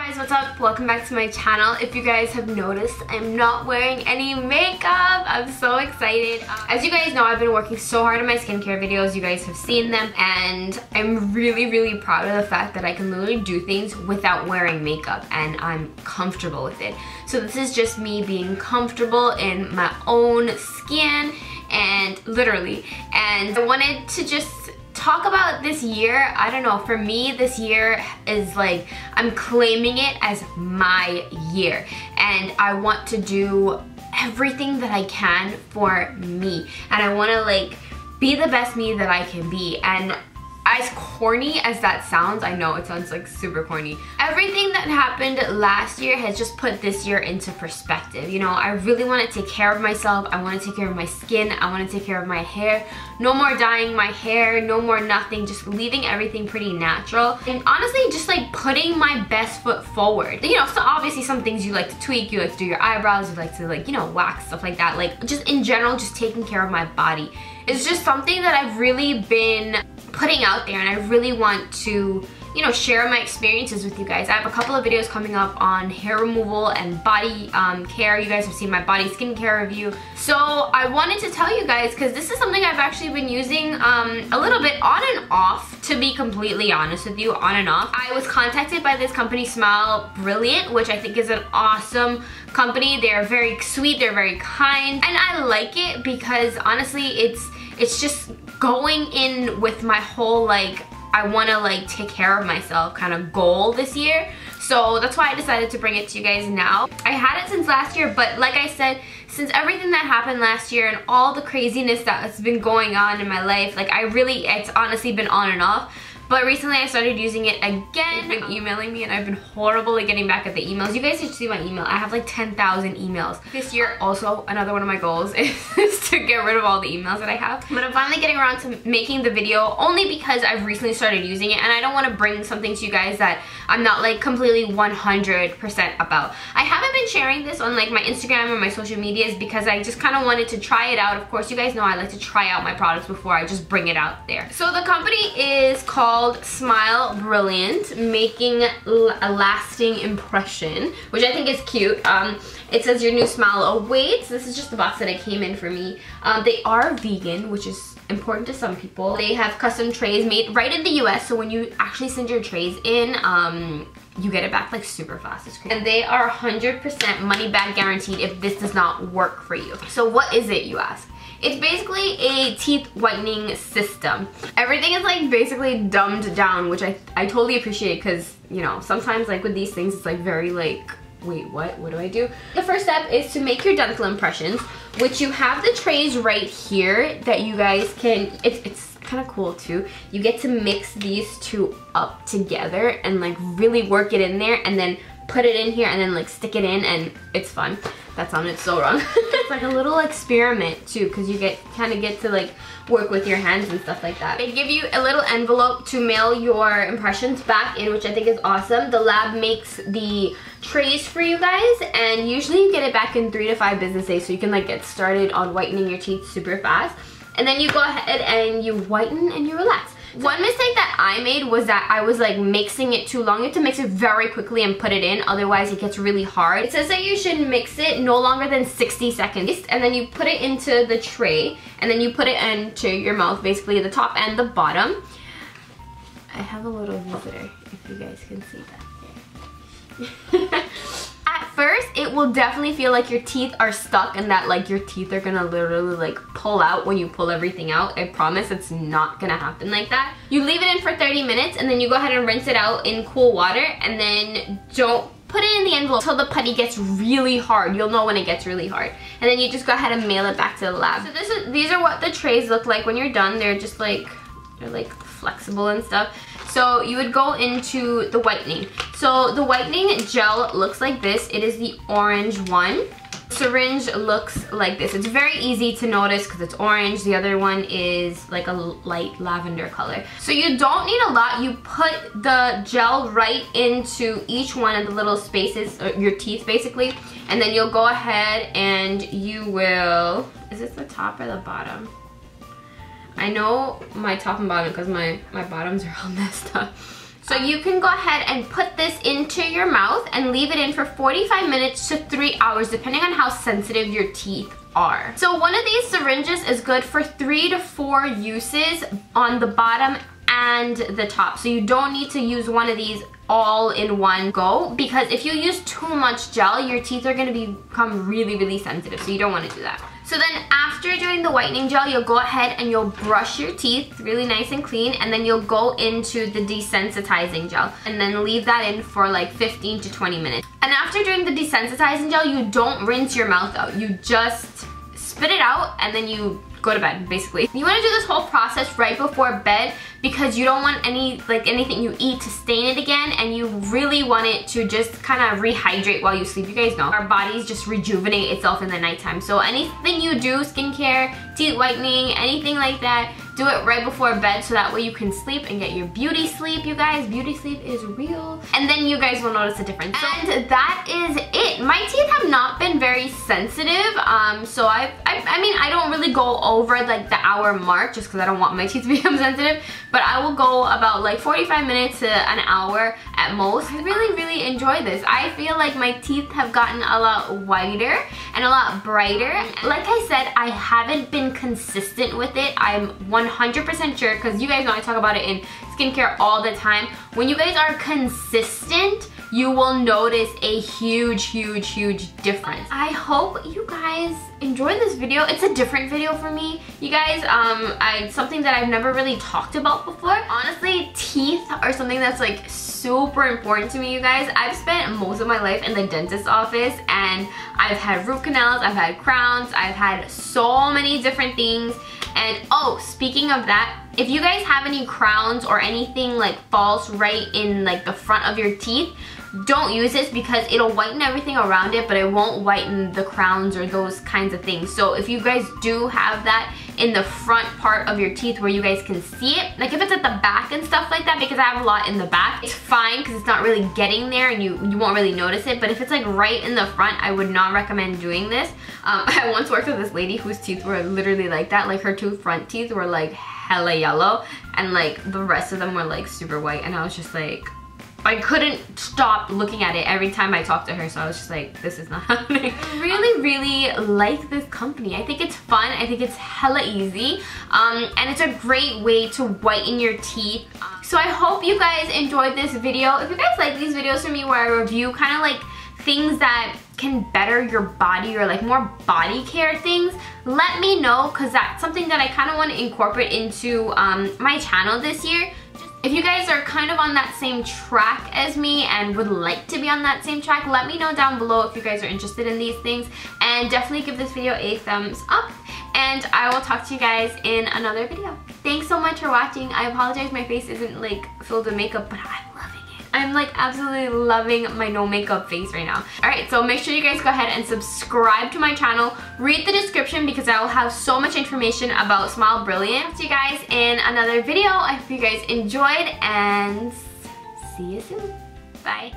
guys, what's up? Welcome back to my channel. If you guys have noticed, I'm not wearing any makeup. I'm so excited. As you guys know, I've been working so hard on my skincare videos. You guys have seen them, and I'm really proud of the fact that I can literally do things without wearing makeup, and I'm comfortable with it. So this is just me being comfortable in my own skin, and literally. And I wanted to just talk about this year. I don't know, for me this year is like, I'm claiming it as my year, and I want to do everything that I can for me, and I want to like be the best me that I can be. And as corny as that sounds, I know it sounds like super corny, everything that happened last year has just put this year into perspective. You know, I really want to take care of myself. I want to take care of my skin. I want to take care of my hair. No more dyeing my hair, no more nothing, just leaving everything pretty natural. And honestly, just like putting my best foot forward. You know, so obviously some things you like to tweak, you like to do your eyebrows, you like to like, you know, wax, stuff like that. Like just in general, just taking care of my body. It's just something that I've really been putting out there, and I really want to, you know, share my experiences with you guys. I have a couple of videos coming up on hair removal and body care. You guys have seen my body skincare review. So I wanted to tell you guys, because this is something I've actually been using a little bit on and off, to be completely honest with you, on and off. I was contacted by this company, Smile Brilliant, which I think is an awesome company. They're very sweet, they're very kind, and I like it because honestly, it's just going in with my whole like, I want to like take care of myself kind of goal this year. So that's why I decided to bring it to you guys now. I had it since last year, but like I said, since everything that happened last year and all the craziness that's been going on in my life, like it's honestly been on and off. But recently I started using it again. They've been emailing me, and I've been horrible at getting back at the emails. You guys should see my email. I have like 10,000 emails. This year also, another one of my goals is to get rid of all the emails that I have. But I'm finally getting around to making the video, only because I've recently started using it, and I don't want to bring something to you guys that I'm not like completely 100% about. I haven't been sharing this on like my Instagram or my social medias because I just kind of wanted to try it out. Of course, you guys know I like to try out my products before I just bring it out there. So the company is called Smile Brilliant, making a lasting impression, which I think is cute. It says your new smile awaits. This is just the box that it came in for me. They are vegan, which is important to some people. They have custom trays made right in the US, so when you actually send your trays in, you get it back like super fast. It's crazy. And they are 100% money back guaranteed if this does not work for you. So what is it, you ask? It's basically a teeth whitening system. Everything is like basically dumbed down, which I totally appreciate, because you know, sometimes like with these things it's like very like, wait, what do I do? The first step is to make your dental impressions, which you have the trays right here that you guys can, it's kind of cool too. You get to mix these two up together and like really work it in there, and then put it in here and then like stick it in, and it's fun. That sounded so wrong. It's like a little experiment too, because you kind of get to like work with your hands and stuff like that. They give you a little envelope to mail your impressions back in, which I think is awesome. The lab makes the trays for you guys, and usually you get it back in 3 to 5 business days, so you can like get started on whitening your teeth super fast. And then you go ahead and you whiten and you relax. One mistake that I made was that I was like mixing it too long. You have to mix it very quickly and put it in, otherwise it gets really hard. It says that you should mix it no longer than 60 seconds, and then you put it into the tray, and then you put it into your mouth, basically the top and the bottom. I have a little visitor, if you guys can see that. At first, it will definitely feel like your teeth are stuck, and that like your teeth are gonna literally like pull out when you pull everything out. I promise it's not gonna happen like that. You leave it in for 30 minutes, and then you go ahead and rinse it out in cool water, and then don't put it in the envelope until the putty gets really hard. You'll know when it gets really hard. And then you just go ahead and mail it back to the lab. So these are what the trays look like when you're done. They're just like, they're like flexible and stuff. So you would go into the whitening. So the whitening gel looks like this. It is the orange one. Syringe looks like this. It's very easy to notice because it's orange. The other one is like a light lavender color. So you don't need a lot. You put the gel right into each one of the little spaces, your teeth basically, and then you'll go ahead and you will, is this the top or the bottom? I know my top and bottom because my bottoms are all messed up. So you can go ahead and put this into your mouth and leave it in for 45 minutes to 3 hours, depending on how sensitive your teeth are. So one of these syringes is good for 3 to 4 uses on the bottom and the top. So you don't need to use one of these all in one go, because if you use too much gel, your teeth are going to become really sensitive, so you don't want to do that. So then after doing the whitening gel, you'll go ahead and you'll brush your teeth really nice and clean, and then you'll go into the desensitizing gel and then leave that in for like 15 to 20 minutes. And after doing the desensitizing gel, you don't rinse your mouth out. You just spit it out and then you go to bed, basically. You want to do this whole process right before bed because you don't want anything you eat to stain it again, and you really want it to just kind of rehydrate while you sleep. You guys know our bodies just rejuvenate itself in the nighttime. So anything you do, skincare, teeth whitening, anything like that, do it right before bed so that way you can sleep and get your beauty sleep, you guys. Beauty sleep is real. And then you guys will notice a difference. And that is it. My teeth have not been very sensitive. So I mean, I don't really go over like the hour mark just because I don't want my teeth to become sensitive. But I will go about like 45 minutes to an hour at most. I really enjoy this. I feel like my teeth have gotten a lot whiter and a lot brighter. Like I said, I haven't been consistent with it. I'm 100% sure, because you guys know I talk about it in skincare all the time. When you guys are consistent, you will notice a huge difference. I hope you guys enjoyed this video. It's a different video for me, you guys. Something that I've never really talked about before. Honestly, teeth are something that's like super important to me, you guys. I've spent most of my life in the dentist's office, and I've had root canals, I've had crowns, I've had so many different things. And oh, speaking of that, if you guys have any crowns or anything like false right in like the front of your teeth, don't use this because it'll whiten everything around it, but it won't whiten the crowns or those kinds of things. So if you guys do have that in the front part of your teeth where you guys can see it, like if it's at the back and stuff like that, because I have a lot in the back, it's fine because it's not really getting there and you won't really notice it. But if it's like right in the front, I would not recommend doing this. I once worked with this lady whose teeth were literally like that. Like her two front teeth were like hella yellow, and like the rest of them were like super white, and I was just like, I couldn't stop looking at it every time I talked to her, so I was just like, this is not happening. I really like this company. I think it's fun, I think it's hella easy, and it's a great way to whiten your teeth. So I hope you guys enjoyed this video. If you guys like these videos from me where I review kind of like things that can better your body or like more body care things, let me know, because that's something that I kind of want to incorporate into my channel this year. If you guys are kind of on that same track as me and would like to be on that same track, let me know down below if you guys are interested in these things, and definitely give this video a thumbs up, and I will talk to you guys in another video. Thanks so much for watching. I apologize my face isn't like filled with makeup, but I'm loving it. I'm like absolutely loving my no makeup face right now. Alright, so make sure you guys go ahead and subscribe to my channel. Read the description because I will have so much information about Smile Brilliant. See you guys in another video. I hope you guys enjoyed, and see you soon. Bye.